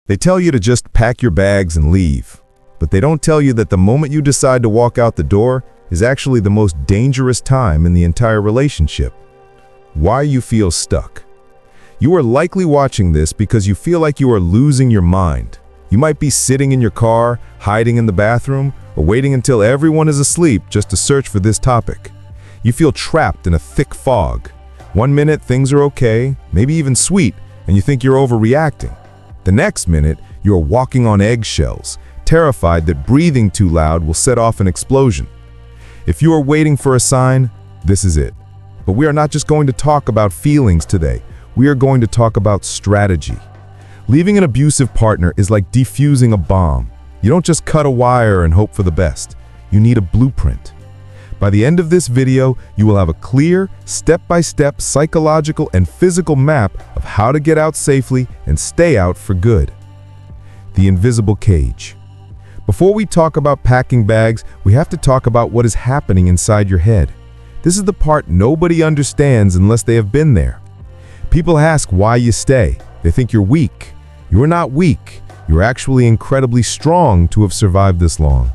They tell you to just pack your bags and leave, but they don't tell you that the moment you decide to walk out the door is actually the most dangerous time in the entire relationship. Why you feel stuck. You are likely watching this because you feel like you are losing your mind. You might be sitting in your car, hiding in the bathroom, or waiting until everyone is asleep just to search for this topic. You feel trapped in a thick fog. One minute things are okay, maybe even sweet, and you think you're overreacting. The next minute, you're walking on eggshells, terrified that breathing too loud will set off an explosion. If you are waiting for a sign, this is it. But we are not just going to talk about feelings today. We are going to talk about strategy. Leaving an abusive partner is like defusing a bomb. You don't just cut a wire and hope for the best. You need a blueprint. By the end of this video, you will have a clear, step-by-step psychological and physical map of how to get out safely and stay out for good. The invisible cage. Before we talk about packing bags, we have to talk about what is happening inside your head. This is the part nobody understands unless they have been there. People ask why you stay. They think you're weak. You are not weak. You're actually incredibly strong to have survived this long.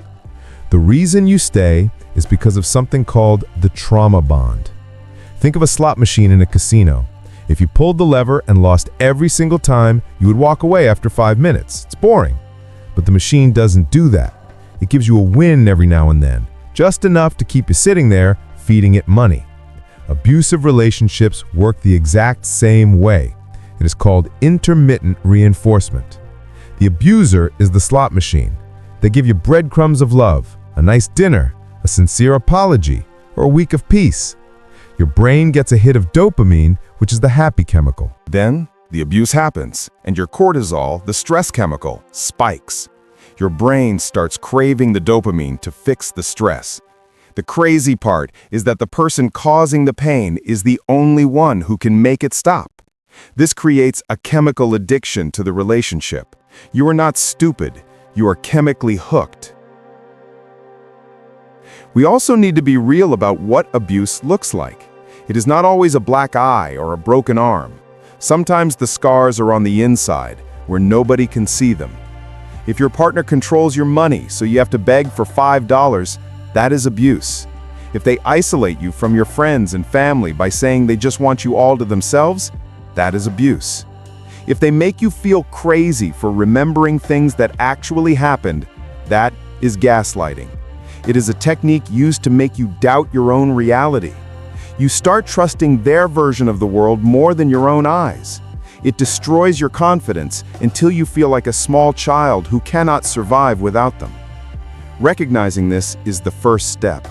The reason you stay is because of something called the trauma bond. Think of a slot machine in a casino. If you pulled the lever and lost every single time, you would walk away after 5 minutes. It's boring. But the machine doesn't do that. It gives you a win every now and then, just enough to keep you sitting there, feeding it money. Abusive relationships work the exact same way. It is called intermittent reinforcement. The abuser is the slot machine. They give you breadcrumbs of love, a nice dinner, a sincere apology, or a week of peace. Your brain gets a hit of dopamine, which is the happy chemical. Then, the abuse happens, and your cortisol, the stress chemical, spikes. Your brain starts craving the dopamine to fix the stress. The crazy part is that the person causing the pain is the only one who can make it stop. This creates a chemical addiction to the relationship. You are not stupid, you are chemically hooked. We also need to be real about what abuse looks like. It is not always a black eye or a broken arm. Sometimes the scars are on the inside, where nobody can see them. If your partner controls your money so you have to beg for $5, that is abuse. If they isolate you from your friends and family by saying they just want you all to themselves, that is abuse. If they make you feel crazy for remembering things that actually happened, that is gaslighting. It is a technique used to make you doubt your own reality. You start trusting their version of the world more than your own eyes. It destroys your confidence until you feel like a small child who cannot survive without them. Recognizing this is the first step.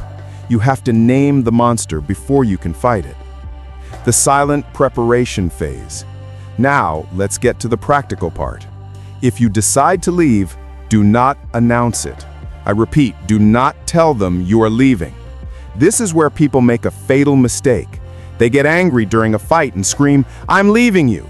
You have to name the monster before you can fight it. The silent preparation phase. Now, let's get to the practical part. If you decide to leave, do not announce it. I repeat, do not tell them you are leaving. This is where people make a fatal mistake. They get angry during a fight and scream, "I'm leaving you."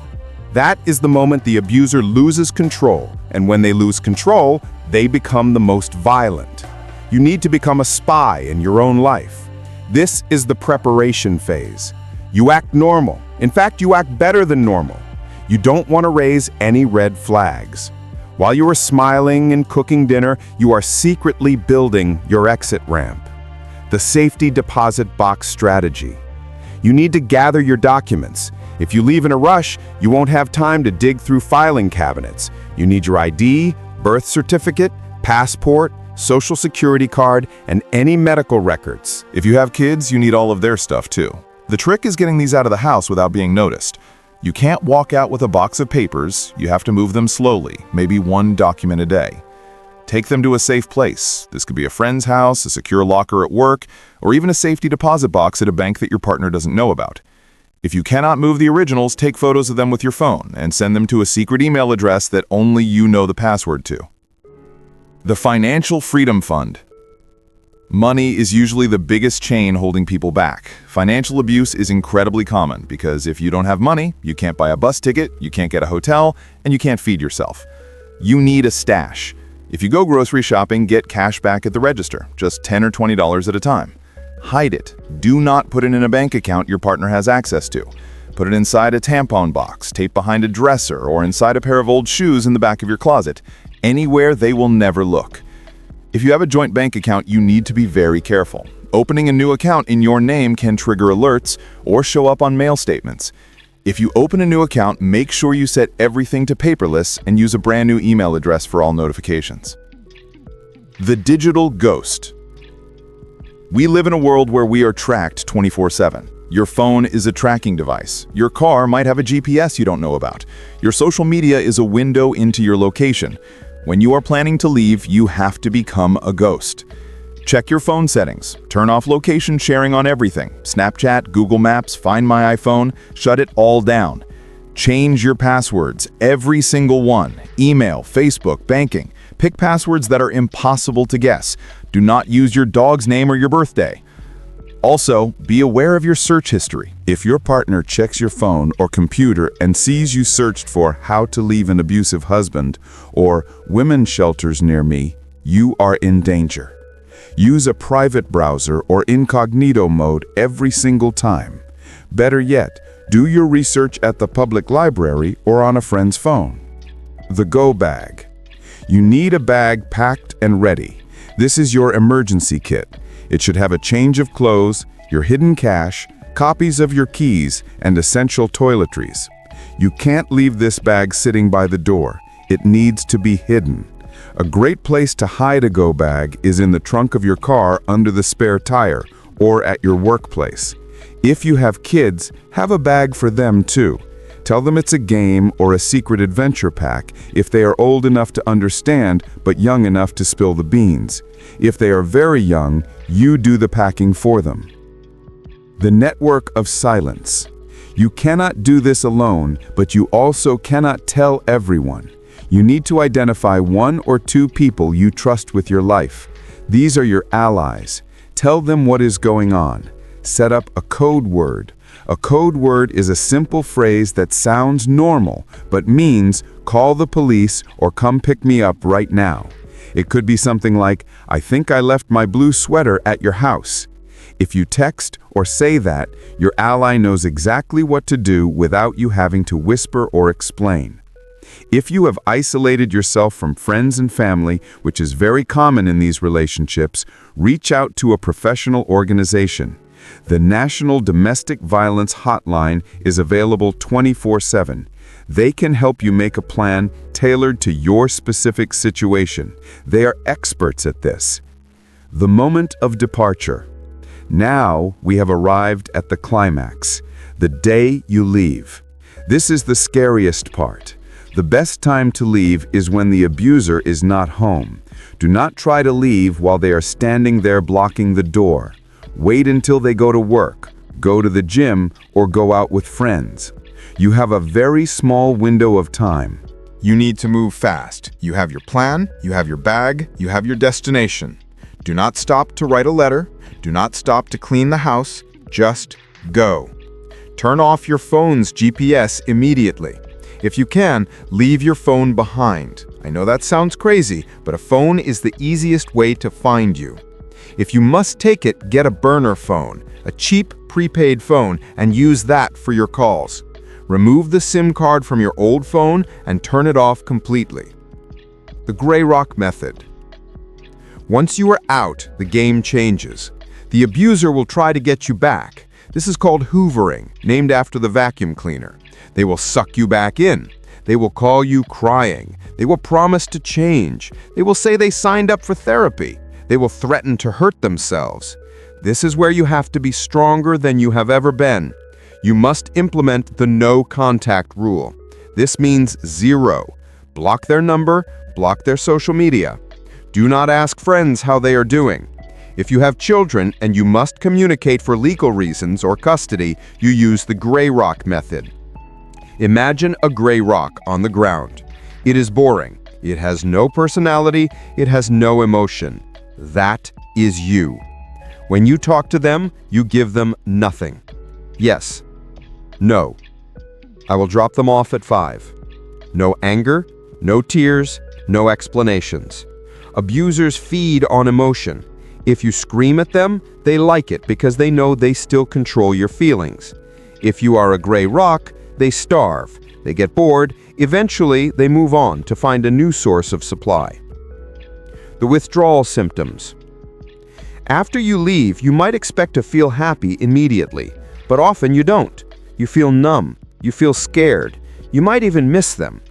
That is the moment the abuser loses control, and when they lose control, they become the most violent. You need to become a spy in your own life. This is the preparation phase. You act normal. In fact, you act better than normal. You don't want to raise any red flags. While you are smiling and cooking dinner, you are secretly building your exit ramp. The safety deposit box strategy. You need to gather your documents. If you leave in a rush, you won't have time to dig through filing cabinets. You need your ID, birth certificate, passport, social security card, and any medical records. If you have kids, you need all of their stuff too. The trick is getting these out of the house without being noticed. You can't walk out with a box of papers. You have to move them slowly, maybe one document a day. Take them to a safe place. This could be a friend's house, a secure locker at work, or even a safety deposit box at a bank that your partner doesn't know about. If you cannot move the originals, take photos of them with your phone and send them to a secret email address that only you know the password to. The Financial Freedom Fund. Money is usually the biggest chain holding people back. Financial abuse is incredibly common because if you don't have money, you can't buy a bus ticket, you can't get a hotel, and you can't feed yourself. You need a stash. If you go grocery shopping, get cash back at the register, just $10 or $20 at a time. Hide it. Do not put it in a bank account your partner has access to. Put it inside a tampon box, tape behind a dresser, or inside a pair of old shoes in the back of your closet. Anywhere they will never look. If you have a joint bank account, you need to be very careful. Opening a new account in your name can trigger alerts or show up on mail statements. If you open a new account, make sure you set everything to paperless and use a brand new email address for all notifications. The digital ghost. We live in a world where we are tracked 24/7. Your phone is a tracking device. Your car might have a GPS you don't know about. Your social media is a window into your location. When you are planning to leave, you have to become a ghost. Check your phone settings. Turn off location sharing on everything. Snapchat, Google Maps, Find My iPhone. Shut it all down. Change your passwords, every single one. Email, Facebook, banking. Pick passwords that are impossible to guess. Do not use your dog's name or your birthday. Also, be aware of your search history. If your partner checks your phone or computer and sees you searched for how to leave an abusive husband or women's shelters near me, you are in danger. Use a private browser or incognito mode every single time. Better yet, do your research at the public library or on a friend's phone. The go bag. You need a bag packed and ready. This is your emergency kit. It should have a change of clothes, your hidden cash, copies of your keys, and essential toiletries. You can't leave this bag sitting by the door. It needs to be hidden. A great place to hide a go bag is in the trunk of your car under the spare tire or at your workplace. If you have kids, have a bag for them too. Tell them it's a game or a secret adventure pack if they are old enough to understand but young enough to spill the beans. If they are very young, you do the packing for them. The network of silence. You cannot do this alone, but you also cannot tell everyone. You need to identify 1 or 2 people you trust with your life. These are your allies. Tell them what is going on. Set up a code word. A code word is a simple phrase that sounds normal, but means call the police or come pick me up right now. It could be something like, I think I left my blue sweater at your house. If you text or say that, your ally knows exactly what to do without you having to whisper or explain. If you have isolated yourself from friends and family, which is very common in these relationships, reach out to a professional organization. The National Domestic Violence Hotline is available 24/7. They can help you make a plan tailored to your specific situation. They are experts at this. The moment of departure. Now we have arrived at the climax, the day you leave. This is the scariest part. The best time to leave is when the abuser is not home. Do not try to leave while they are standing there blocking the door. Wait until they go to work, go to the gym, or go out with friends. You have a very small window of time. You need to move fast. You have your plan, you have your bag, you have your destination. Do not stop to write a letter. Do not stop to clean the house. Just go. Turn off your phone's GPS immediately. If you can, leave your phone behind. I know that sounds crazy, but a phone is the easiest way to find you. If you must take it, get a burner phone, a cheap prepaid phone, and use that for your calls. Remove the SIM card from your old phone and turn it off completely. The gray rock method. Once you are out, the game changes. The abuser will try to get you back. This is called hoovering, named after the vacuum cleaner. They will suck you back in. They will call you crying. They will promise to change. They will say they signed up for therapy. They will threaten to hurt themselves. This is where you have to be stronger than you have ever been. You must implement the no contact rule. This means 0. Block their number, block their social media. Do not ask friends how they are doing. If you have children and you must communicate for legal reasons or custody, you use the gray rock method. Imagine a gray rock on the ground. It is boring. It has no personality. It has no emotion. That is you. When you talk to them, you give them nothing. Yes. No. I will drop them off at 5. No anger, no tears, no explanations. Abusers feed on emotion. If you scream at them, they like it because they know they still control your feelings. If you are a gray rock, they starve. They get bored. Eventually, they move on to find a new source of supply. The withdrawal symptoms. After you leave, you might expect to feel happy immediately, but often you don't. You feel numb. You feel scared. You might even miss them.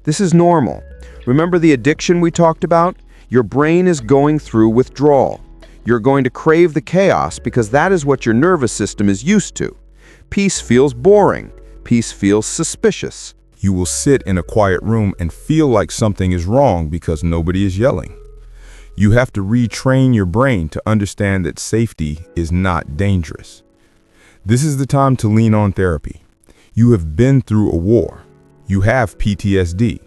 This is normal. Remember the addiction we talked about? Your brain is going through withdrawal. You're going to crave the chaos because that is what your nervous system is used to. Peace feels boring. Peace feels suspicious. You will sit in a quiet room and feel like something is wrong because nobody is yelling. You have to retrain your brain to understand that safety is not dangerous. This is the time to lean on therapy. You have been through a war. You have PTSD.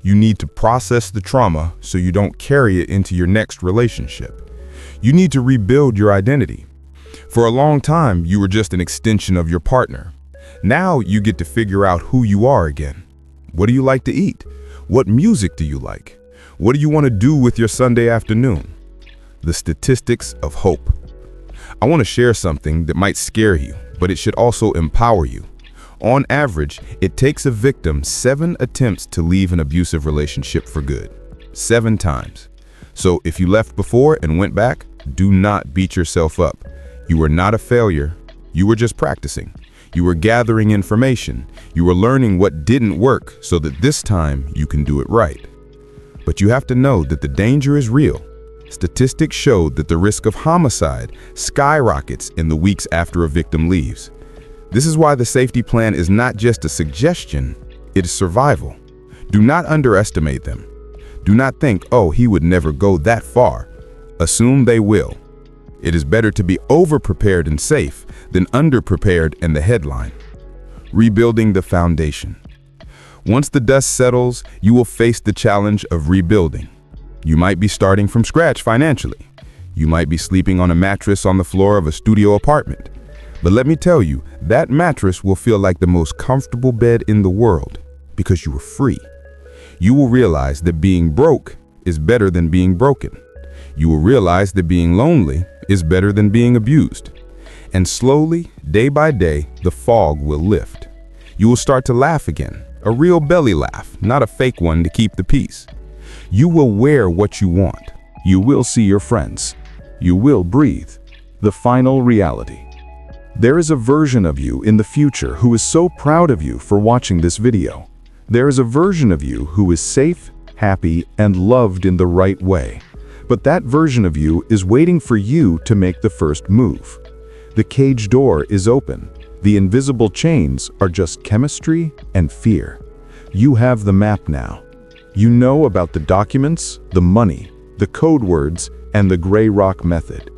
You need to process the trauma so you don't carry it into your next relationship. You need to rebuild your identity. For a long time, you were just an extension of your partner. Now you get to figure out who you are again. What do you like to eat? What music do you like? What do you want to do with your Sunday afternoon? The statistics of hope. I want to share something that might scare you, but it should also empower you. On average, it takes a victim 7 attempts to leave an abusive relationship for good. 7 times. So if you left before and went back, do not beat yourself up. You were not a failure. You were just practicing. You were gathering information. You were learning what didn't work so that this time you can do it right. But you have to know that the danger is real. Statistics show that the risk of homicide skyrockets in the weeks after a victim leaves. This is why the safety plan is not just a suggestion, it is survival. Do not underestimate them. Do not think, oh, he would never go that far. Assume they will. It is better to be over-prepared and safe than under-prepared and the headline. Rebuilding the foundation. Once the dust settles, you will face the challenge of rebuilding. You might be starting from scratch financially. You might be sleeping on a mattress on the floor of a studio apartment. But let me tell you, that mattress will feel like the most comfortable bed in the world because you were free. You will realize that being broke is better than being broken. You will realize that being lonely is better than being abused. And slowly, day by day, the fog will lift. You will start to laugh again, a real belly laugh, not a fake one to keep the peace. You will wear what you want. You will see your friends. You will breathe. The final reality. There is a version of you in the future who is so proud of you for watching this video. There is a version of you who is safe, happy, and loved in the right way. But that version of you is waiting for you to make the first move. The cage door is open. The invisible chains are just chemistry and fear. You have the map now. You know about the documents, the money, the code words, and the gray rock method.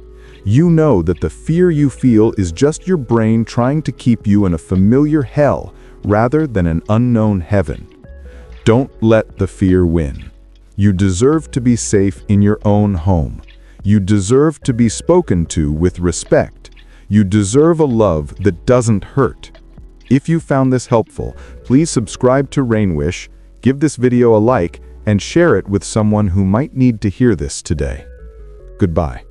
You know that the fear you feel is just your brain trying to keep you in a familiar hell rather than an unknown heaven. Don't let the fear win. You deserve to be safe in your own home. You deserve to be spoken to with respect. You deserve a love that doesn't hurt. If you found this helpful, please subscribe to Rainwish, give this video a like, and share it with someone who might need to hear this today. Goodbye.